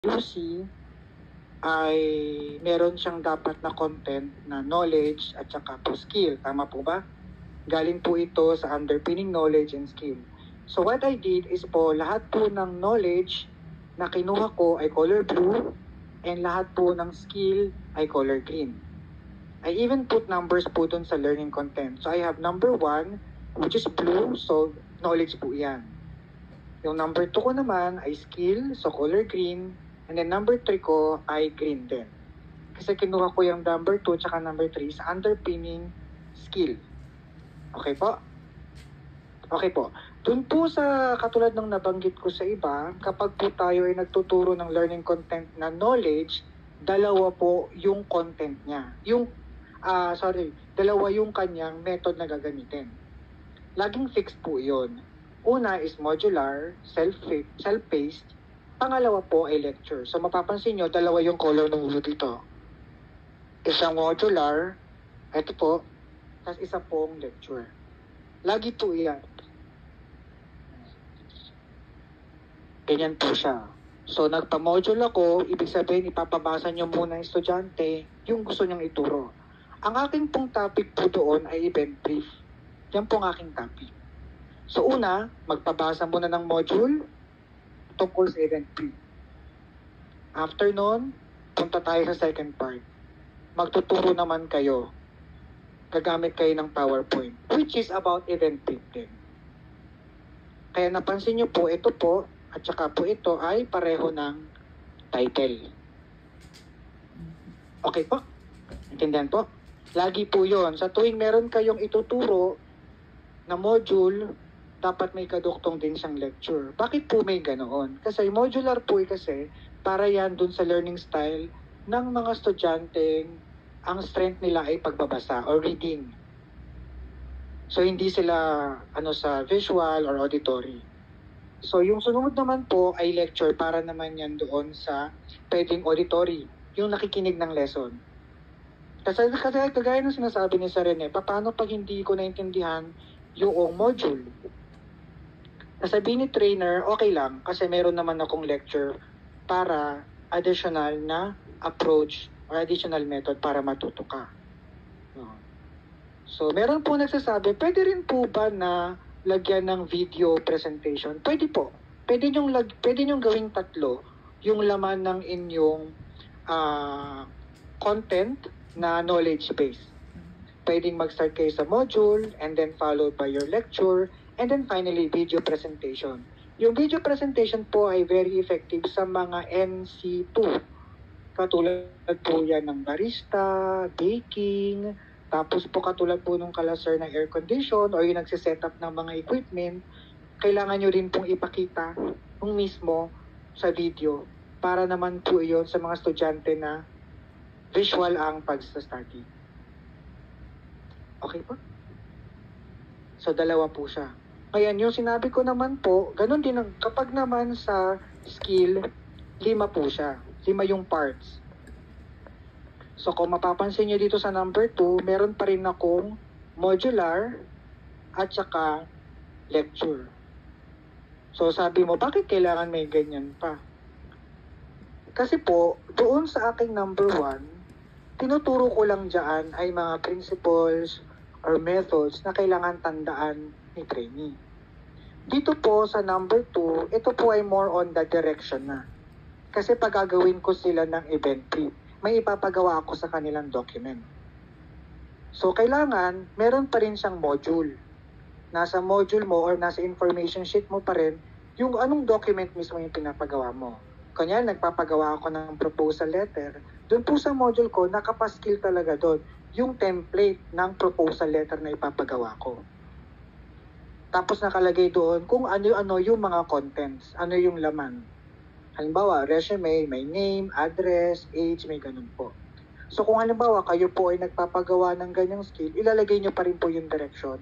UC ay meron siyang dapat na content na knowledge at saka po skill. Tama po ba? Galing po ito sa underpinning knowledge and skill. So what I did is po, lahat po ng knowledge na kinuha ko ay color blue and lahat po ng skill ay color green. I even put numbers po dun sa learning content. So I have number 1, which is blue, so knowledge po yan. Yung number 2 ko naman ay skill, so color green. And then number 3 ko ay green din. Kasi kinuha ko yung number 2 tsaka number 3 sa underpinning skill. Okay po? Okay po. Dun po sa katulad ng nabanggit ko sa iba, kapag po tayo ay nagtuturo ng learning content na knowledge, dalawa po yung content niya. Dalawa yung kanyang method na gagamitin. Laging fixed po yun. Una is modular, self-paced. Pangalawa po ay lecture. So mapapansin nyo, dalawa yung color ng ulo dito. Isang modular, ito po, tapos isa pong lecture. Lagi po yan. Ganyan po siya. So nagpa-module ako, ibig sabihin ipapabasa nyo muna yung estudyante yung gusto nyong ituro. Ang aking pong topic po doon ay event brief. Yan po ang aking topic. So una, magpabasa muna ng module tungkol sa event brief. After nun, punta tayo sa second part. Magtuturo naman kayo. Gagamit kayo ng PowerPoint, which is about event brief din. Kaya napansin nyo po, ito po, at saka po ito ay pareho ng title. Okay po? Intindihan po? Lagi po yon. Sa tuwing meron kayong ituturo na module, dapat may kaduktong din siyang lecture. Bakit po may ganoon? Kasi modular po kasi para yan dun sa learning style ng mga estudyanteng ang strength nila ay pagbabasa or reading. So hindi sila sa visual or auditory. So yung sunod naman po ay lecture para naman yan doon sa pwedeng auditory, yung nakikinig ng lesson. Kasi kagaya ng sinasabi ni Sir Rene, paano pag hindi ko naintindihan yung module? Nasabi ni trainer, okay lang kasi meron naman akong lecture para additional na approach or additional method para matuto ka. So meron po nagsasabi, pwede rin po ba na lagyan ng video presentation? Pwede po. Pwede nyong gawing 3 yung laman ng inyong content na knowledge base. Pwedeng mag-start kayo sa module and then followed by your lecture and then finally video presentation. Yung video presentation po ay very effective sa mga NC2. Katulad po yan ng barista, baking, tapos po katulad po nung kalasar ng air condition or yung nagsiset up ng mga equipment, kailangan nyo rin pong ipakita yung mismo sa video para naman po yun sa mga estudyante na visual ang pag-study. Okay po? So, dalawa po siya. Ngayon, yung sinabi ko naman po, ganun din kapag naman sa skill, 5 po siya. 5 yung parts. So, kung mapapansin nyo dito sa number 2, meron pa rin akong modular at saka lecture. So, sabi mo, bakit kailangan may ganyan pa? Kasi po, doon sa aking number 1, tinuturo ko lang dyan ay mga principles or methods na kailangan tandaan ni trainee. Dito po sa number 2, ito po ay more on the direction na. Kasi pag gagawin ko sila ng event brief, may ipapagawa ako sa kanilang document. So kailangan, meron pa rin siyang module. Nasa module mo or nasa information sheet mo pa rin, yung anong document mismo yung pinapagawa mo. Kanya, nagpapagawa ako ng proposal letter. Doon po sa module ko, nakapaskil talaga doon yung template ng proposal letter na ipapagawa ko. Tapos nakalagay doon kung ano yung mga contents, ano yung laman. Halimbawa, resume, may name, address, age, may ganun po. So kung halimbawa kayo po ay nagpapagawa ng ganyang skill, ilalagay nyo pa rin po yung direction.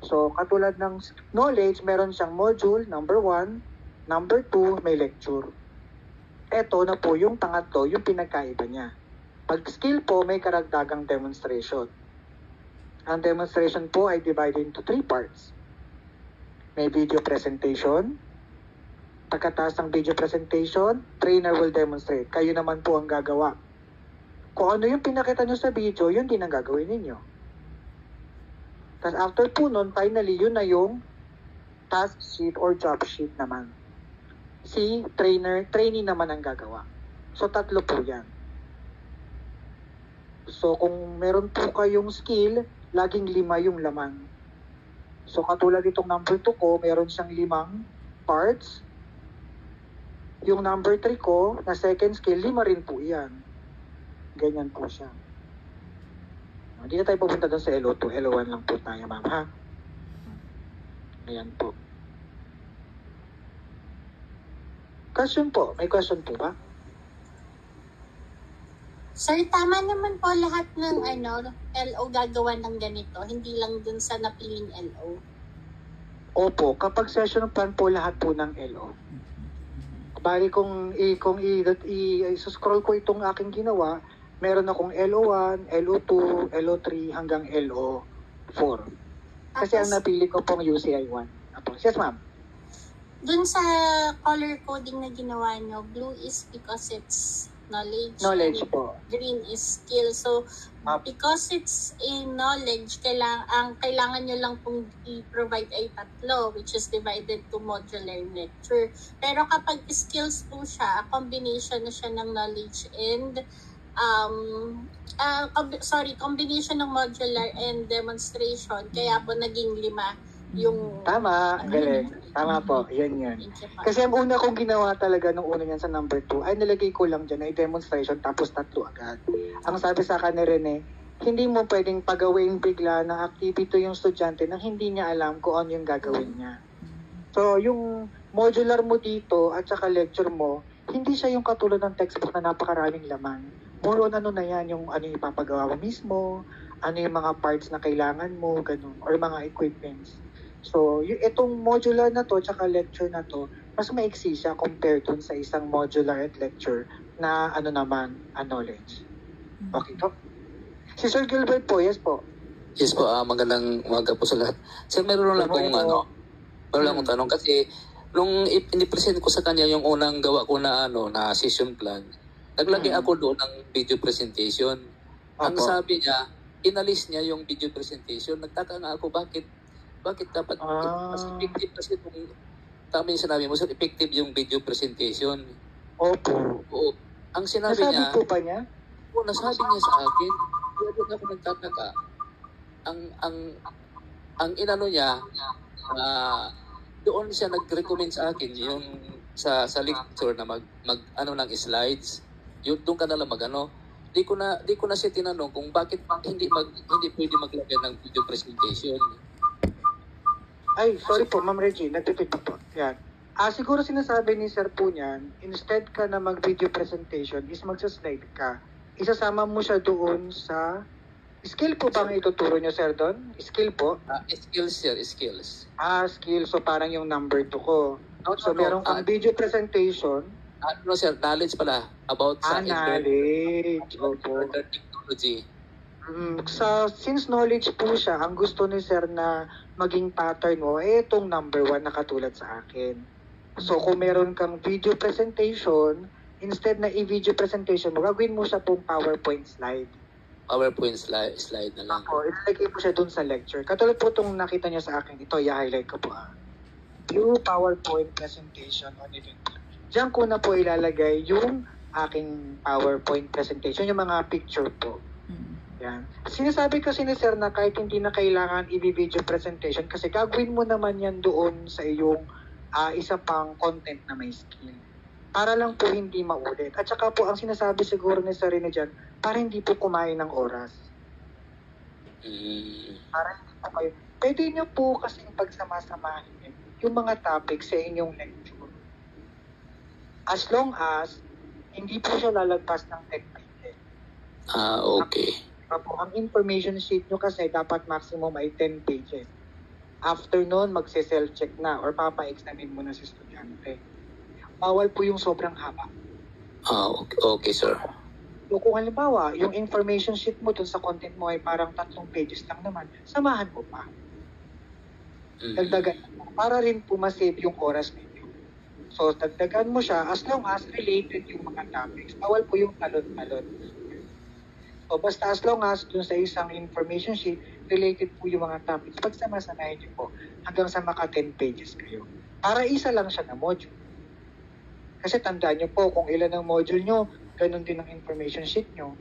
So katulad ng knowledge, meron siyang module, number 1, number 2, may lecture. Ito na po yung pangatlo, yung pinagkaiba niya. Pag skill po, may karagdagang demonstration. Ang demonstration po ay divided into 3 parts. May video presentation, Pagkatapos ng video presentation, trainer will demonstrate. Kayo naman po ang gagawa. Kung ano yung pinakita nyo sa video, yun din ang gagawin ninyo. Tapos after po nun, finally, yun na yung task sheet or job sheet naman. Si trainee naman ang gagawa. So, 3 po yan. So, kung meron po kayong skill, laging 5 yung laman. So, katulad itong number 2 ko, meron siyang 5 parts. Yung number 3 ko, na second skill, 5 rin po yan. Ganyan po siya. Hindi na tayo pupunta doon sa LO2. LO1 lang po tayo, ma'am, ha? Ayan po. Question po. May question po ba? Sir, tama naman po lahat ng LO gagawa ng ganito. Hindi lang dun sa napiling LO. Opo. Kapag session plan po, lahat po ng LO. Bali kung i-scroll ko itong aking ginawa, meron akong LO1, LO2, LO3 hanggang LO4. Kasi ang napili ko pong UCI 1. Apo. Yes, ma'am. Dun sa color coding na ginawa nyo, blue is because it's knowledge. Knowledge and po. Green is skill. So, because it's a knowledge, kailangan nyo lang pong i-provide ay 3, which is divided to modular lecture. Pero kapag skills po siya, a combination na siya ng knowledge and combination ng modular and demonstration. Kaya po naging 5 yung... Tama, galing. Tama po, yan. Kasi ang una kong ginawa talaga nung una yan sa number 2, ay nilagay ko lang dyan na i-demonstration tapos 3 agad. Ang sabi sa akin ni Rene, hindi mo pwedeng pagawin bigla ng activity yung estudyante nang hindi niya alam kung ano yung gagawin niya. So, yung modular mo dito at saka lecture mo, hindi siya yung katulad ng textbook na napakaraming laman. More on na yan, yung ano yung ipapagawa mo mismo, ano yung mga parts na kailangan mo, ganun, or mga equipments. So, itong modular na to, tsaka lecture na to, mas maiksi siya compared dun sa isang modular at lecture na knowledge. Okay po? Si Sir Gilbert po, yes po. Yes po, magandang umaga po sa lahat. Sir, meron lang akong tanong kasi nung inipresent ko sa kanya yung unang gawa ko na session plan, naglagay ako doon ng video presentation. Ang sabi niya, inalis niya yung video presentation. Nagtaka nga ako bakit dapat mas effective kasi kung tama yung sinabi mo, sir, effective yung video presentation. Opo. Oo. Ang sinabi niya, po pa niya? Oo, nasabi niya sa akin. Kaya doon ako nagtataka. Ang inano niya, doon siya nag-recommend sa akin yung sa lecture na mag ng slides. Yun doon ka na lang Di ko na siya tinanong kung bakit hindi pwede maglagay ng video presentation. Ay, sorry po, Ma'am Reggie, nagtitipid po. Yan. Siguro sinasabi ni Sir po niyan, instead ka na mag-video presentation, is magsa-slide ka. Isasama mo siya doon sa... Skill po bang ituturo niyo, Sir, doon? Skill po? Skills, sir. Skills. Skill. So, parang yung number 2 ko. So, meron kang video presentation. Sir, knowledge pala about sa knowledge. Opo. Technology. Since knowledge po siya, ang gusto ni Sir na maging pattern mo, itong number 1 na katulad sa akin. So, kung meron kang video presentation, instead na i-video presentation mo, gagawin mo siya pong PowerPoint slide. PowerPoint slide na lang. Ako, ilalagay po siya dun sa lecture. Katulad po itong nakita niyo sa akin. Ito, i-highlight ko po. View PowerPoint presentation on event. Diyan ko na po ilalagay yung aking PowerPoint presentation, yung mga picture po. Yan. Sinasabi kasi ni Sir na kahit hindi na kailangan i-video presentation kasi gagawin mo naman yan doon sa iyong isa pang content na may skill. Para lang po hindi maulit. At saka po ang sinasabi siguro ni Sir Rene dyan, para hindi po kumain ng oras. Para hindi po kayo. Pwede nyo po kasi pagsama-samahin yung mga topics sa inyong lecture. As long as hindi po siya lalagpas ng 10 minutes. Okay. Ang information sheet nyo kasi dapat maximum ay 10 pages. After nun, magse-self-check na or papa-examine mo na si estudyante. Bawal po yung sobrang haba. Okay, sir. So, kung halimbawa, yung information sheet mo dun sa content mo ay parang 3 pages lang naman, samahan mo pa. Dagdagan. Para rin po ma-save yung oras ninyo. So, dagdagan mo siya as long as related yung mga topics. Bawal po yung talon-talon. So, basta as long as dun sa isang information sheet, related po yung mga topics. Pagsamasamahin niyo po hanggang sa maka 10 pages kayo. Para isa lang siya na module. Kasi tandaan niyo po, kung ilan ang module niyo, ganun din ang information sheet niyo.